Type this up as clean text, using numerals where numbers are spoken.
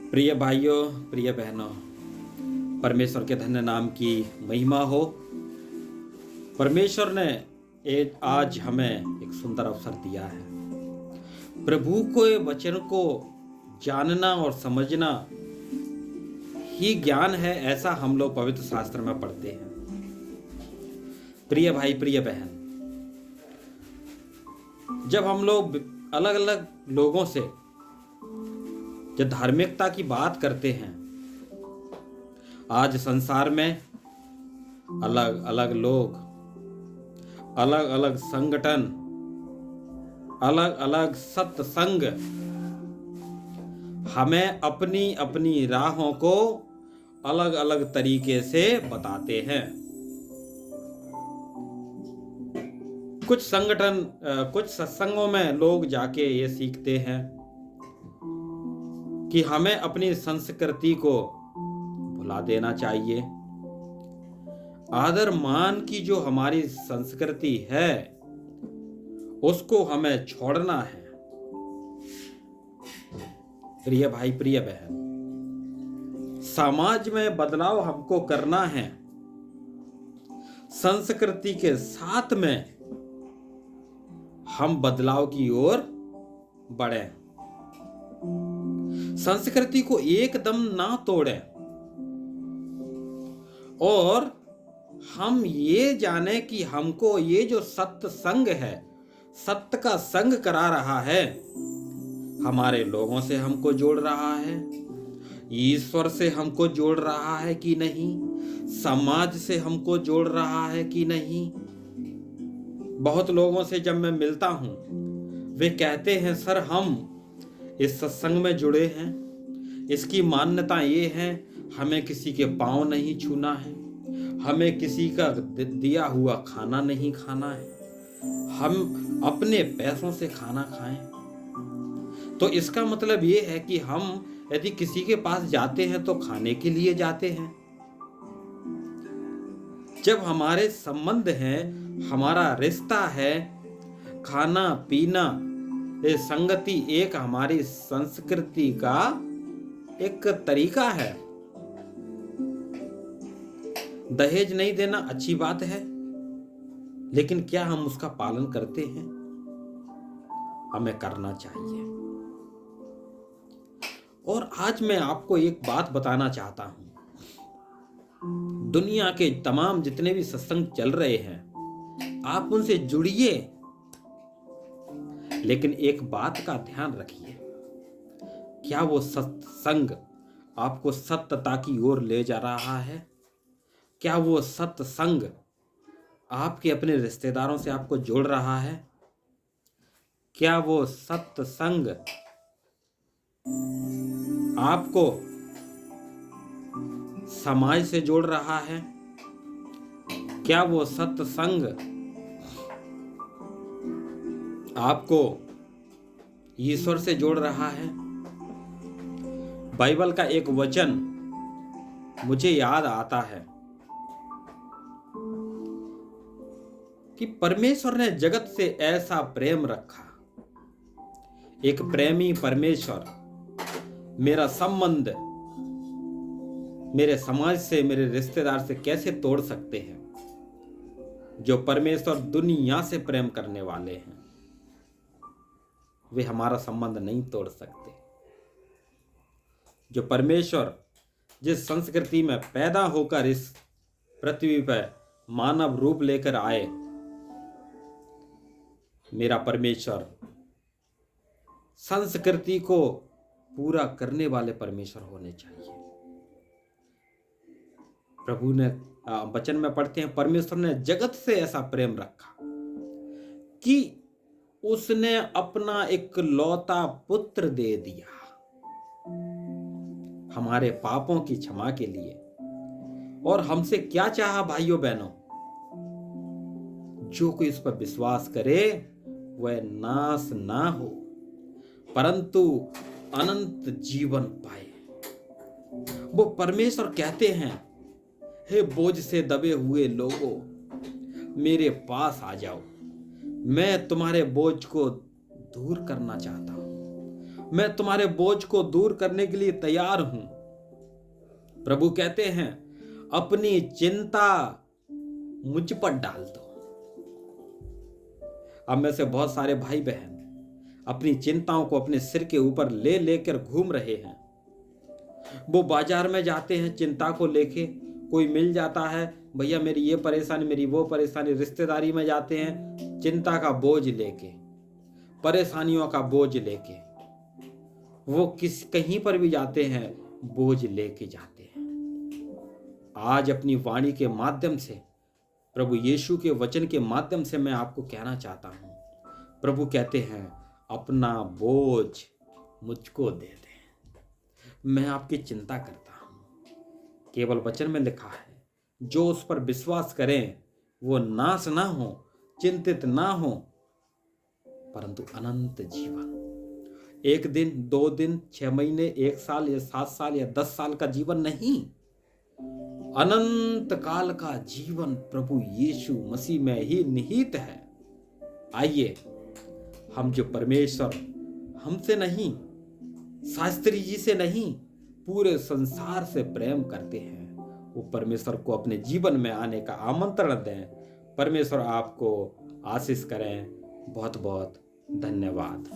प्रिय भाइयों, प्रिय बहनों, परमेश्वर के धन्य नाम की महिमा हो। परमेश्वर ने आज हमें एक सुंदर अवसर दिया है। प्रभु के वचन को जानना और समझना ही ज्ञान है, ऐसा हम लोग पवित्र शास्त्र में पढ़ते हैं। प्रिय भाई, प्रिय बहन, जब हम लोग अलग अलग लोगों से जब धार्मिकता की बात करते हैं, आज संसार में अलग अलग लोग, अलग अलग संगठन, अलग अलग सत्संग हमें अपनी अपनी राहों को अलग अलग तरीके से बताते हैं। कुछ संगठन, कुछ सत्संगों में लोग जाके ये सीखते हैं कि हमें अपनी संस्कृति को भुला देना चाहिए। आदर मान की जो हमारी संस्कृति है उसको हमें छोड़ना है। प्रिय भाई, प्रिय बहन, समाज में बदलाव हमको करना है। संस्कृति के साथ में हम बदलाव की ओर बढ़ें। संस्कृति को एकदम ना तोड़ें और हम ये जाने कि हमको ये जो सत्संग है, सत्य का संग करा रहा है, हमारे लोगों से हमको जोड़ रहा है, ईश्वर से हमको जोड़ रहा है कि नहीं, समाज से हमको जोड़ रहा है कि नहीं। बहुत लोगों से जब मैं मिलता हूं, वे कहते हैं, सर हम इस सत्संग में जुड़े हैं, इसकी मान्यता ये है, हमें किसी के पांव नहीं छूना है, हमें किसी का दिया हुआ खाना नहीं खाना है, हम अपने पैसों से खाना खाएं। तो इसका मतलब ये है कि हम यदि किसी के पास जाते हैं तो खाने के लिए जाते हैं। जब हमारे संबंध हैं, हमारा रिश्ता है, खाना पीना, ये संगति एक हमारी संस्कृति का एक तरीका है। दहेज नहीं देना अच्छी बात है, लेकिन क्या हम उसका पालन करते हैं? हमें करना चाहिए। और आज मैं आपको एक बात बताना चाहता हूं। दुनिया के तमाम जितने भी सत्संग चल रहे हैं, आप उनसे जुड़िए, लेकिन एक बात का ध्यान रखिए, क्या वो सत्संग आपको सत्यता की ओर ले जा रहा है? क्या वो सत्संग आपके अपने रिश्तेदारों से आपको जोड़ रहा है? क्या वो सत्संग आपको समाज से जोड़ रहा है? क्या वो सत्संग आपको ईश्वर से जोड़ रहा है? बाइबल का एक वचन मुझे याद आता है कि परमेश्वर ने जगत से ऐसा प्रेम रखा। एक प्रेमी परमेश्वर मेरा संबंध मेरे समाज से, मेरे रिश्तेदार से कैसे तोड़ सकते हैं? जो परमेश्वर दुनिया से प्रेम करने वाले हैं, वे हमारा संबंध नहीं तोड़ सकते। जो परमेश्वर जिस संस्कृति में पैदा होकर इस पृथ्वी पर मानव रूप लेकर आए, मेरा परमेश्वर संस्कृति को पूरा करने वाले परमेश्वर होने चाहिए। प्रभु ने वचन में पढ़ते हैं, परमेश्वर ने जगत से ऐसा प्रेम रखा कि उसने अपना एक लौता पुत्र दे दिया हमारे पापों की क्षमा के लिए। और हमसे क्या चाहा भाइयों बहनों? जो कोई इस पर विश्वास करे वह नाश ना हो, परंतु अनंत जीवन पाए। वो परमेश्वर कहते हैं, हे बोझ से दबे हुए लोगों, मेरे पास आ जाओ, मैं तुम्हारे बोझ को दूर करना चाहता हूं, मैं तुम्हारे बोझ को दूर करने के लिए तैयार हूं। प्रभु कहते हैं अपनी चिंता मुझ पर डाल दो। अब में से बहुत सारे भाई बहन अपनी चिंताओं को अपने सिर के ऊपर ले लेकर घूम रहे हैं। वो बाजार में जाते हैं चिंता को लेके, कोई मिल जाता है, भैया मेरी ये परेशानी, मेरी वो परेशानी। रिश्तेदारी में जाते हैं चिंता का बोझ लेके, परेशानियों का बोझ लेके। वो कहीं पर भी जाते हैं बोझ लेके जाते हैं। आज अपनी वाणी के माध्यम से, प्रभु यीशु के वचन के माध्यम से मैं आपको कहना चाहता हूं, प्रभु कहते हैं अपना बोझ मुझको दे दे, मैं आपकी चिंता करता हूं। केवल वचन में लिखा है जो उस पर विश्वास करें वो नाश ना हो, चिंतित ना हो, परंतु अनंत जीवन। 1 दिन, 2 दिन, 6 महीने, 1 साल या 7 साल या 10 साल का जीवन नहीं, अनंत काल का जीवन प्रभु यीशु मसीह में ही निहित है। आइए हम जो परमेश्वर हमसे नहीं, शास्त्री जी से नहीं, पूरे संसार से प्रेम करते हैं, वो परमेश्वर को अपने जीवन में आने का आमंत्रण दें। परमेश्वर आपको आशीष करें। बहुत बहुत धन्यवाद।